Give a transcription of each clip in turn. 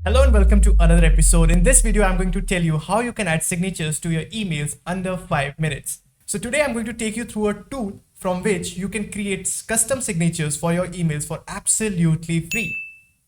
Hello and welcome to another episode. In this video, I'm going to tell you how you can add signatures to your emails under 5 minutes. So today I'm going to take you through a tool from which you can create custom signatures for your emails for absolutely free.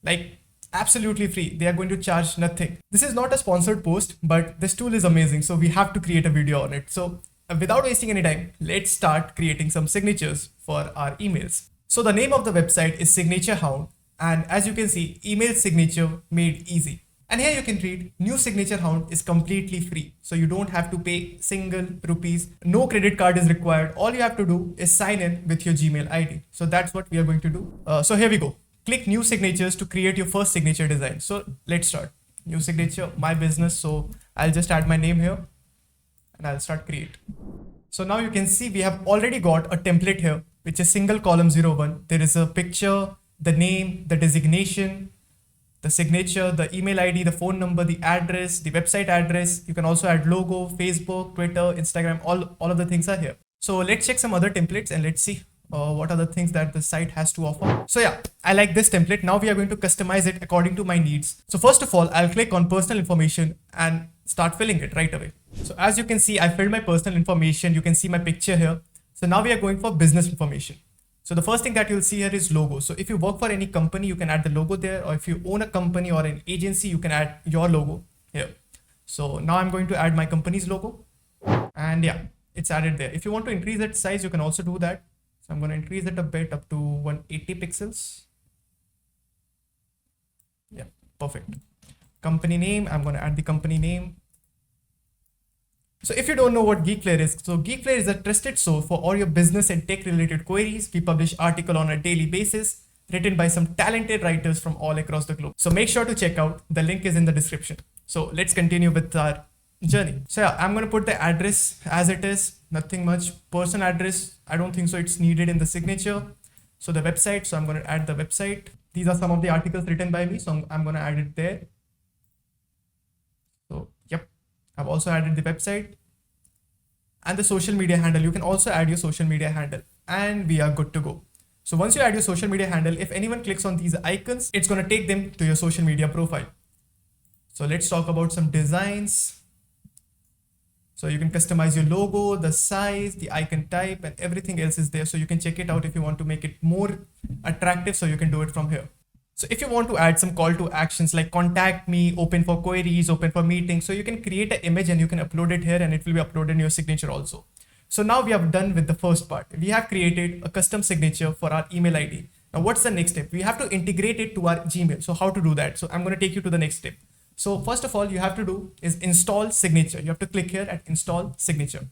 Like absolutely free. They are going to charge nothing. This is not a sponsored post, but this tool is amazing. So we have to create a video on it. So without wasting any time, let's start creating some signatures for our emails. So the name of the website is Signature Hound. And as you can see, email signature made easy. And here you can read, new Signature Hound is completely free. So you don't have to pay single rupees. No credit card is required. All you have to do is sign in with your Gmail ID. So that's what we are going to do. So here we go. Click new signatures to create your first signature design. So let's start. New signature, my business. So I'll just add my name here and I'll start create. So now you can see we have already got a template here, which is single column 01. There is a picture, the name, the designation, the signature, the email ID, the phone number, the address, the website address. You can also add logo, Facebook, Twitter, Instagram, all of the things are here. So let's check some other templates and let's see what are the things that the site has to offer. So yeah, I like this template. Now we are going to customize it according to my needs. So first of all, I'll click on personal information and start filling it right away. So as you can see, I filled my personal information. You can see my picture here. So now we are going for business information. So the first thing that you'll see here is logo. So if you work for any company, you can add the logo there, or if you own a company or an agency, you can add your logo here. So now I'm going to add my company's logo and yeah, it's added there. If you want to increase its size, you can also do that. So I'm going to increase it a bit up to 180 pixels. Yeah, perfect. Company name, I'm going to add the company name. So if you don't know what Geekflare is, so Geekflare is a trusted source for all your business and tech related queries. We publish articles on a daily basis written by some talented writers from all across the globe. So make sure to check out. The link is in the description. So let's continue with our journey. So yeah, I'm going to put the address as it is, nothing much. Person address, I don't think so it's needed in the signature. So the website, so I'm going to add the website. These are some of the articles written by me, so I'm going to add it there. So yep, I've also added the website and the social media handle. You can also add your social media handle and we are good to go. So once you add your social media handle, if anyone clicks on these icons, it's going to take them to your social media profile. So let's talk about some designs. So you can customize your logo, the size, the icon type, and everything else is there. So you can check it out if you want to make it more attractive. So you can do it from here. So if you want to add some call to actions like contact me, open for queries, open for meetings, so you can create an image and you can upload it here and it will be uploaded in your signature also. So now we have done with the first part. We have created a custom signature for our email ID. Now what's the next step? We have to integrate it to our Gmail. So how to do that? So I'm going to take you to the next step. So first of all, you have to do is install signature. You have to click here at install signature.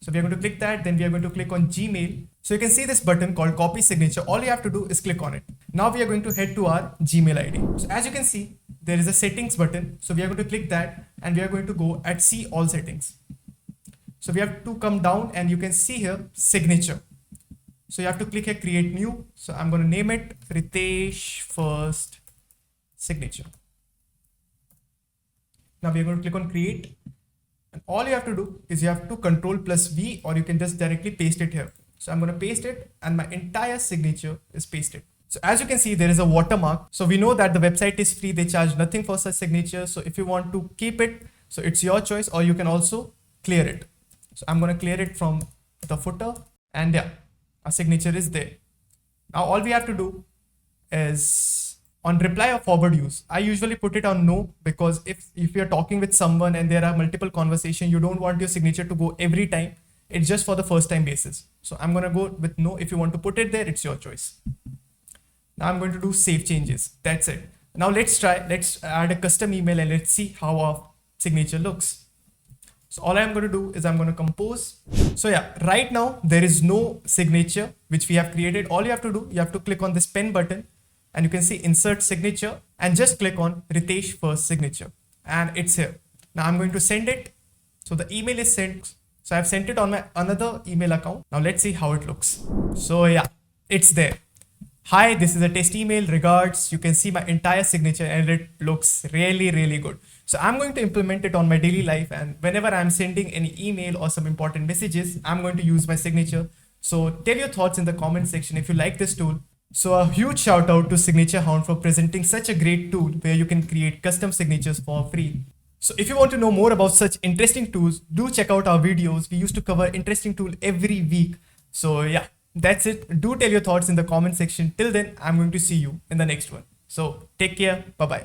So we are going to click that, then we are going to click on Gmail. So you can see this button called copy signature. All you have to do is click on it. Now we are going to head to our Gmail ID. So as you can see, there is a settings button. So we are going to click that and we are going to go at see all settings. So we have to come down and you can see here signature. So you have to click here create new. So I'm going to name it Ritesh first signature. Now we are going to click on create. And all you have to do is you have to Ctrl+V or you can just directly paste it here. So I'm going to paste it and my entire signature is pasted. So as you can see, there is a watermark. So we know that the website is free. They charge nothing for such signature. So if you want to keep it, so it's your choice, or you can also clear it. So I'm going to clear it from the footer and yeah, our signature is there. Now all we have to do is on reply or forward use, I usually put it on no, because if you're talking with someone and there are multiple conversations, you don't want your signature to go every time. It's just for the first time basis. So I'm going to go with no. If you want to put it there, it's your choice. Now I'm going to do save changes. That's it. Now let's add a custom email and let's see how our signature looks. So all I'm going to do is I'm going to compose. So yeah, right now there is no signature which we have created. All you have to do, you have to click on this pen button and you can see insert signature and just click on Ritesh first signature and it's here. Now I'm going to send it. So the email is sent. So I've sent it on my another email account. Now let's see how it looks. So yeah, it's there. Hi, this is a test email, regards. You can see my entire signature and it looks really, really good. So I'm going to implement it on my daily life, and whenever I'm sending any email or some important messages, I'm going to use my signature. So tell your thoughts in the comment section. If you like this tool, So a huge shout out to Signature Hound for presenting such a great tool where you can create custom signatures for free. So if you want to know more about such interesting tools, do check out our videos. We used to cover interesting tool every week. So yeah, that's it. Do tell your thoughts in the comment section. Till then, I'm going to see you in the next one. So take care. Bye bye.